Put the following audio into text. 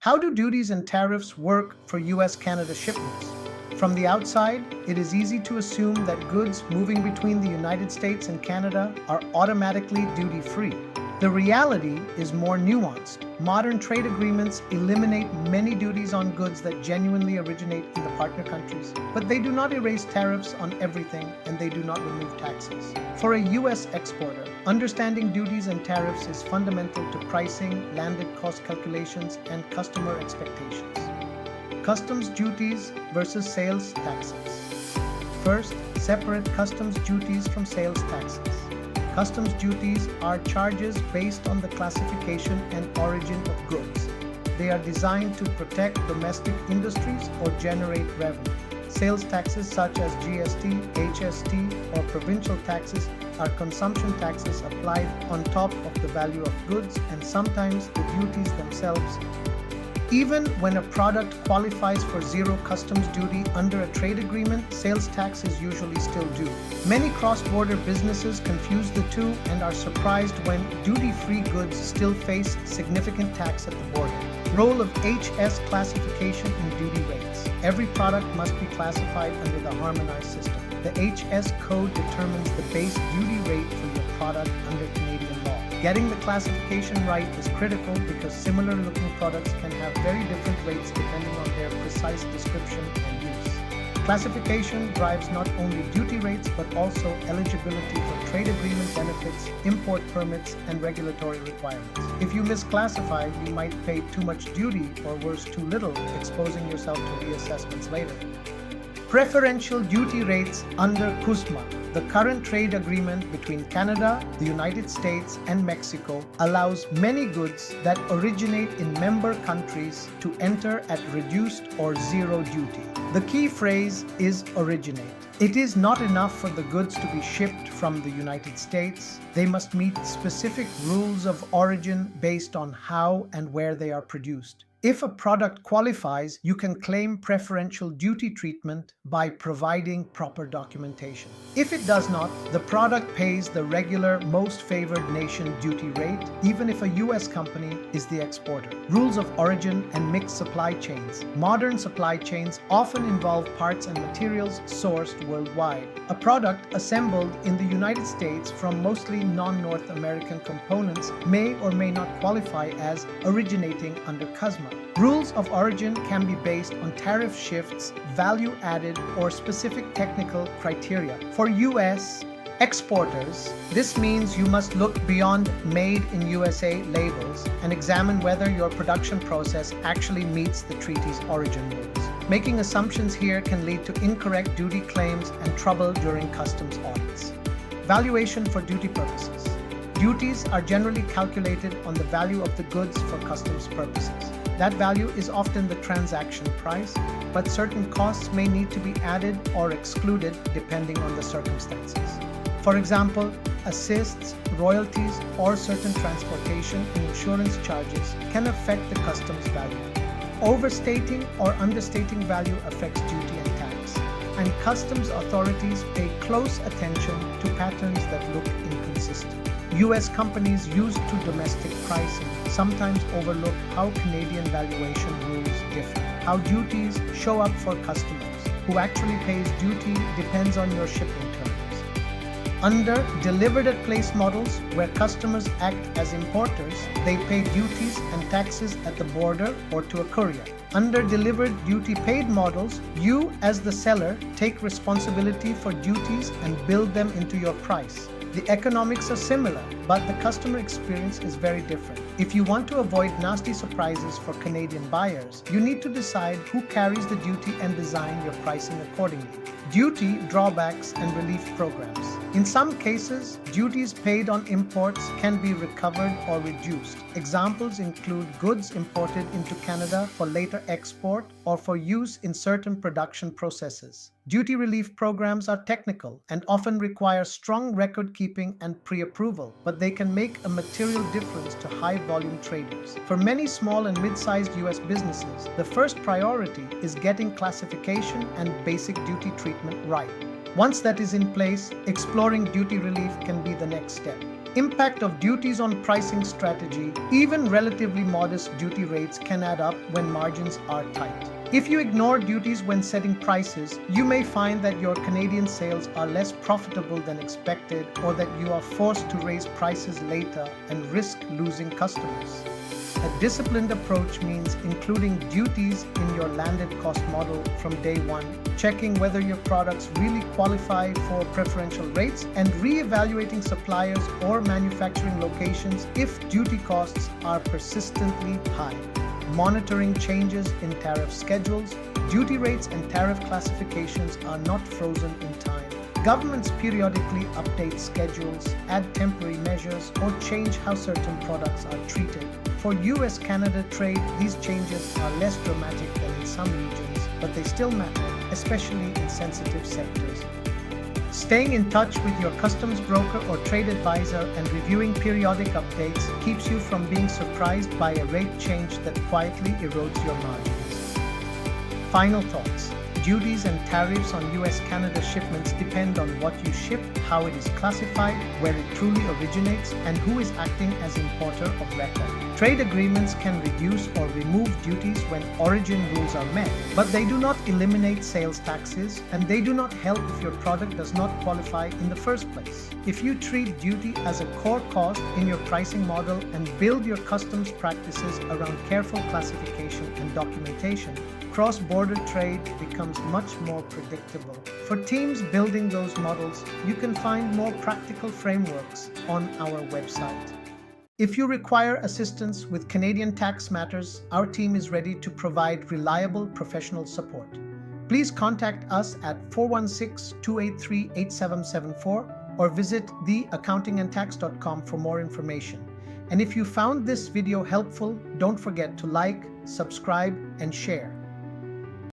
How do duties and tariffs work for US-Canada shipments? From the outside, it is easy to assume that goods moving between the United States and Canada are automatically duty-free. The reality is more nuanced. Modern trade agreements eliminate many duties on goods that genuinely originate in the partner countries, but they do not erase tariffs on everything and they do not remove taxes. For a US exporter, understanding duties and tariffs is fundamental to pricing, landed cost calculations, and customer expectations. Customs duties versus sales taxes. First, separate customs duties from sales taxes. Customs duties are charges based on the classification and origin of goods. They are designed to protect domestic industries or generate revenue. Sales taxes such as GST, HST, or provincial taxes are consumption taxes applied on top of the value of goods and sometimes the duties themselves. Even when a product qualifies for zero customs duty under a trade agreement, sales tax is usually still due. Many cross-border businesses confuse the two and are surprised when duty-free goods still face significant tax at the border. Role of HS classification in duty rates. Every product must be classified under the harmonized system. The HS code determines the base duty rate for your product under Canadian law. Getting the classification right is critical because similar-looking products can have very different rates depending on their precise description and use. Classification drives not only duty rates but also eligibility for trade agreement benefits, import permits, and regulatory requirements. If you misclassify, you might pay too much duty or worse, too little, exposing yourself to reassessments later. Preferential duty rates under CUSMA. The current trade agreement between Canada, the United States, and Mexico allows many goods that originate in member countries to enter at reduced or zero duty. The key phrase is originate. It is not enough for the goods to be shipped from the United States. They must meet specific rules of origin based on how and where they are produced. If a product qualifies, you can claim preferential duty treatment by providing proper documentation. If it does not, the product pays the regular most favored nation duty rate, even if a US company is the exporter. Rules of origin and mixed supply chains. Modern supply chains often involve parts and materials sourced worldwide. A product assembled in the United States from mostly non-North American components may or may not qualify as originating under CUSMA. Rules of origin can be based on tariff shifts, value added, or specific technical criteria. For US exporters, this means you must look beyond Made in USA labels and examine whether your production process actually meets the treaty's origin rules. Making assumptions here can lead to incorrect duty claims and trouble during customs audits. Valuation for duty purposes. Duties are generally calculated on the value of the goods for customs purposes. That value is often the transaction price, but certain costs may need to be added or excluded depending on the circumstances. For example, assists, royalties, or certain transportation and insurance charges can affect the customs value. Overstating or understating value affects duty and tax, and customs authorities pay close attention to patterns that look inconsistent. US companies used to domestic pricing sometimes overlook how Canadian valuation rules differ. How duties show up for customers. Who actually pays duty depends on your shipping terms. Under delivered at place models, where customers act as importers, they pay duties and taxes at the border or to a courier. Under delivered duty paid models, you as the seller take responsibility for duties and build them into your price. The economics are similar, but the customer experience is very different. If you want to avoid nasty surprises for Canadian buyers, you need to decide who carries the duty and design your pricing accordingly. Duty, drawbacks, and relief programs. In some cases, duties paid on imports can be recovered or reduced. Examples include goods imported into Canada for later export or for use in certain production processes. Duty relief programs are technical and often require strong record keeping and pre-approval, but they can make a material difference to high-volume traders. For many small and mid-sized US businesses, the first priority is getting classification and basic duty treatment right. Once that is in place, exploring duty relief can be the next step. Impact of duties on pricing strategy. Even relatively modest duty rates can add up when margins are tight. If you ignore duties when setting prices, you may find that your Canadian sales are less profitable than expected, or that you are forced to raise prices later and risk losing customers. A disciplined approach means including duties in your landed cost model from day one, checking whether your products really qualify for preferential rates, and re-evaluating suppliers or manufacturing locations if duty costs are persistently high. Monitoring changes in tariff schedules. Duty rates and tariff classifications are not frozen in time. Governments periodically update schedules, add temporary measures, or change how certain products are treated. For US-Canada trade, these changes are less dramatic than in some regions, but they still matter, especially in sensitive sectors. Staying in touch with your customs broker or trade advisor and reviewing periodic updates keeps you from being surprised by a rate change that quietly erodes your margins. Final thoughts. Duties and tariffs on US-Canada shipments depend on what you ship, how it is classified, where it truly originates, and who is acting as importer of record. Trade agreements can reduce or remove duties when origin rules are met, but they do not eliminate sales taxes, and they do not help if your product does not qualify in the first place. If you treat duty as a core cost in your pricing model and build your customs practices around careful classification and documentation, cross-border trade becomes much more predictable. For teams building those models, you can find more practical frameworks on our website. If you require assistance with Canadian tax matters, our team is ready to provide reliable professional support. Please contact us at 416-283-8774 or visit theaccountingandtax.com for more information. And if you found this video helpful, don't forget to like, subscribe, and share.